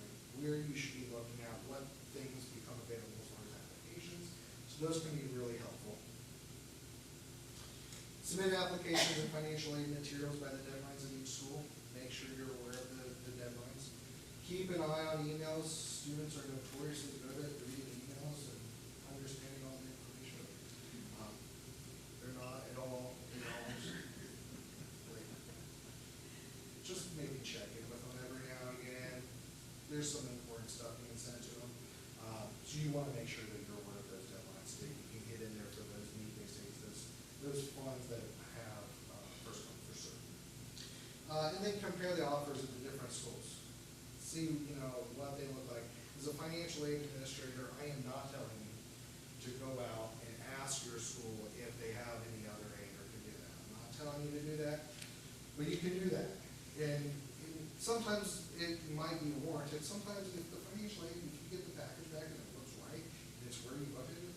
like, where you should be looking at, what things become available as far as applications. So those can be really helpful. Submit applications and financial aid materials by the deadlines in each school. Make sure you're aware of the deadlines. Keep an eye on emails. Students are notoriously good at reading emails and understanding all the information. They're not at all, just maybe check in with them every now and again. There's some important stuff being sent to them. So you want to make sure that you're aware of those deadlines, so you can get in there for those meetings, those funds that have first come, first served. And then compare the offers of the different schools. See, what they look like. As a financial aid administrator, I am not telling you to go out and ask your school if they have any other aid or can do that. I'm not telling you to do that, but you can do that. And sometimes it might be warranted. Sometimes if the financial aid, if you get the package back and it looks right, and it's where you budgeted,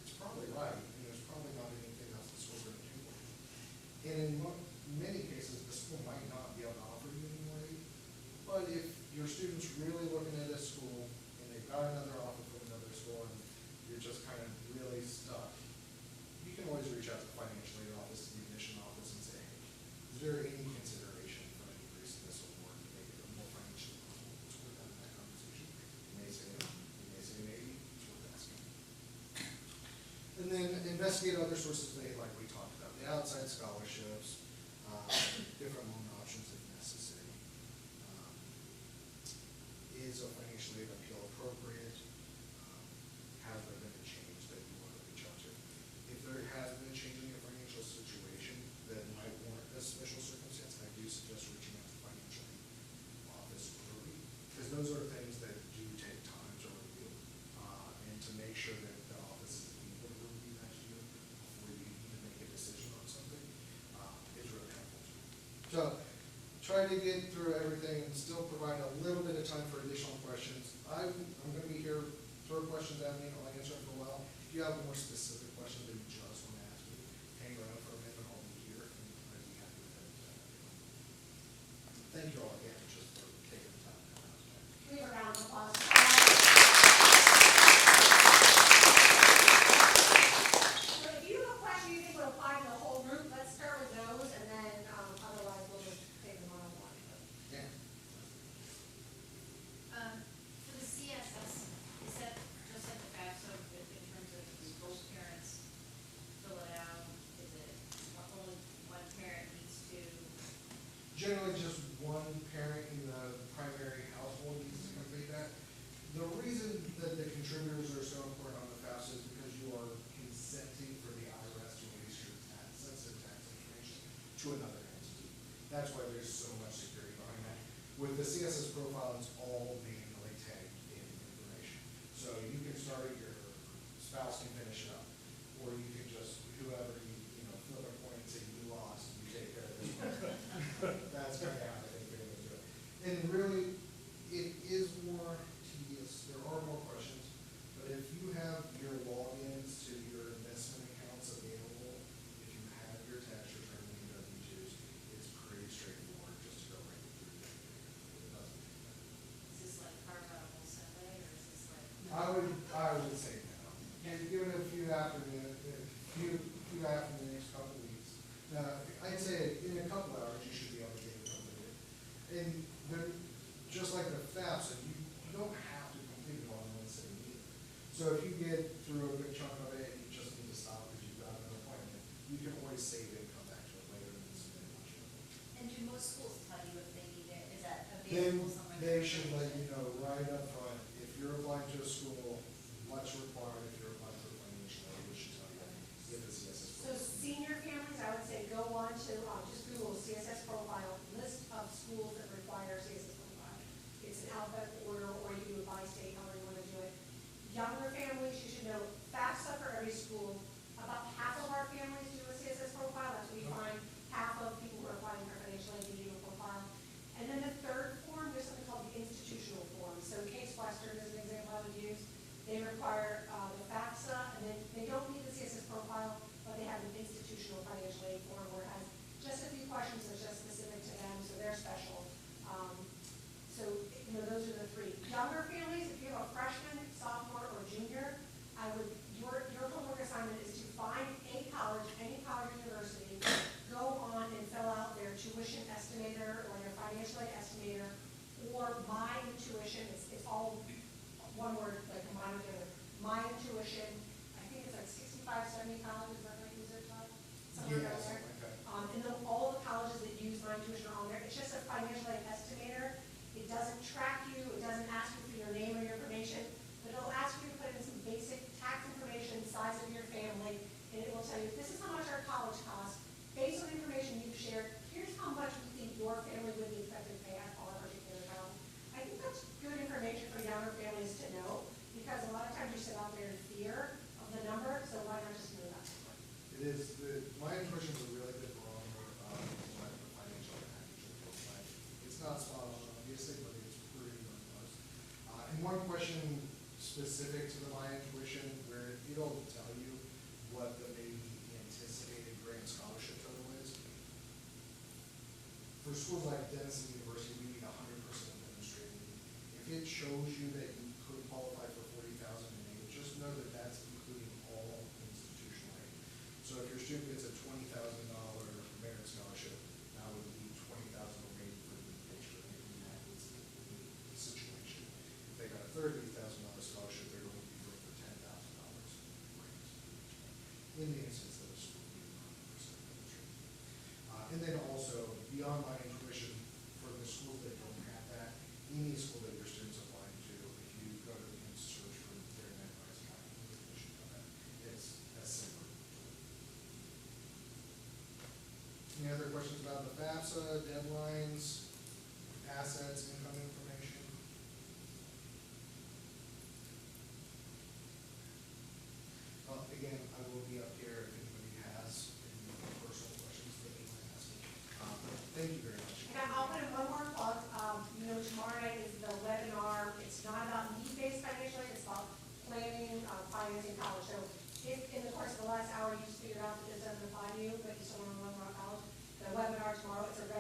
it's probably right, and there's probably not anything else the school's going to do for you. And in many cases, the school might not be able to offer you any more aid, but if your student's really looking at a school and they've got another offer from another school and you're just kind of really stuck, you can always reach out to the financial aid office, to the admission office, and say, hey, is there any consideration for an increase in this award to make it more financially possible? It's worth having that conversation. You may say no, you may say maybe, it's worth asking. And then investigate other sources of aid like we talked about, the outside scholarships, different loan options if necessary. Is a financial aid appeal appropriate? Has there been a change that you want to reach out to? If there has been a change in your financial situation that might warrant a special circumstance, I do suggest reaching out to the financial aid office early, because those are things that do take time to review, and to make sure that the office is able to review that to you before you even make a decision on something, is really helpful. So, try to get through everything and still provide a little bit of time for additional questions. I'm going to be here, throw questions at me, I'll answer them for a while. If you have more specific questions that you just want to ask me, hang around for a minute, I'll be here, and I'd be happy with that. Thank you all again just for taking the time to come out today. We have a round of applause. So if you have a question you think would apply to the whole group, let's start with those, and then otherwise we'll just take them one-on-one. Yeah. For the CSS, is that just like the FAFSA in terms of both parents fill it out? Is it only one parent needs to? Generally, just one parent in the primary household needs to complete that. The reason that the contributors are so important on the FAFSA is because you are consenting for the IRS to release your sensitive tax information to another entity. That's why there's so much security behind that. With the CSS profile, it's all manually tagged in information. So you can start it, your spouse can finish it up, or you can just, whoever flip a coin and say you lost, you take care of this one. That's kind of how I think they're going to do it. And really, it is more tedious. There are more questions, but if you have your logins to your investment accounts available, if you have your tax return and your W-2s, it's pretty straightforward just to go right through that. It doesn't take that. Is this like carve out a whole Sunday, or is this like? I would say no. And give it a few afternoons, couple weeks. Now, I'd say in a couple hours you should be able to get it completed. And just like the FAFSA, you don't have to complete it all in one sitting either. So if you get through a good chunk of it and you just need to stop because you've got an appointment, you can always save it and come back to it later and submit it much later. And do most schools tell you if they need it? Is that Then available somewhere? they should let you know right up front, if you're applying to a school, what's required, if you're applying for financial aid, we should tell you if the CSS. So senior families, I would say go on to, just Google CSS profile, list of schools that require CSS profile. It's an alphabetical order, or you do it by state, however you want to do it. Younger families, you should know FAFSA for every school. About half of our families do a CSS profile, that's where you find half of people who are applying for financial aid do a profile. one word, like combined together, My Intuition. I think it's like 65, 70 colleges that might use it, Todd? Somewhere Yeah, around there. something like that. And then all the colleges that use My Intuition are on there. It's just a financial aid estimator. It doesn't track you, it doesn't ask you for your name or your information, but it'll ask you to put in some basic tax information, size of your family, and it will tell you, this is how much our college costs. Based on the information you've shared, here's how much we think your family would be expected to pay at our particular child. I think that's good information for younger families to know, because a lot of times you sit out there in fear of the number, so why not just know that? It is, My Intuition is a really good barometer of what the financial package will look like. It's not spot on, obviously, but it's pretty darn close. And one question specific to the My Intuition, where it'll tell you what the maybe anticipated grant scholarship total is. For schools like Denison University, we need 100% administrative aid. If it shows you that you could qualify for $40,000 in aid, just know that that's including all institutional aid. So if your student gets a $20,000 merit scholarship, that would be $20,000 aid for the picture in that situation. If they got a $30,000 scholarship, they're going to be good for $10,000 grant. In the instance that a school being 100% administrative. And then also, beyond My Intuition, for the schools that don't have that, any school that your students apply to, if you go to and search for their net price My Intuition, it's a similar. Any other questions about the FAFSA, deadlines, assets, income information? Again, I will be up here if anybody has any personal questions that they might ask me. Thank you very much. And I'll put in one more plug, tomorrow night is the webinar, it's not about need-based financial aid, it's about planning, financing college. So if in the course of the last hour you just figured out that this doesn't apply to you, but you still want to learn about college, the webinar tomorrow, it's a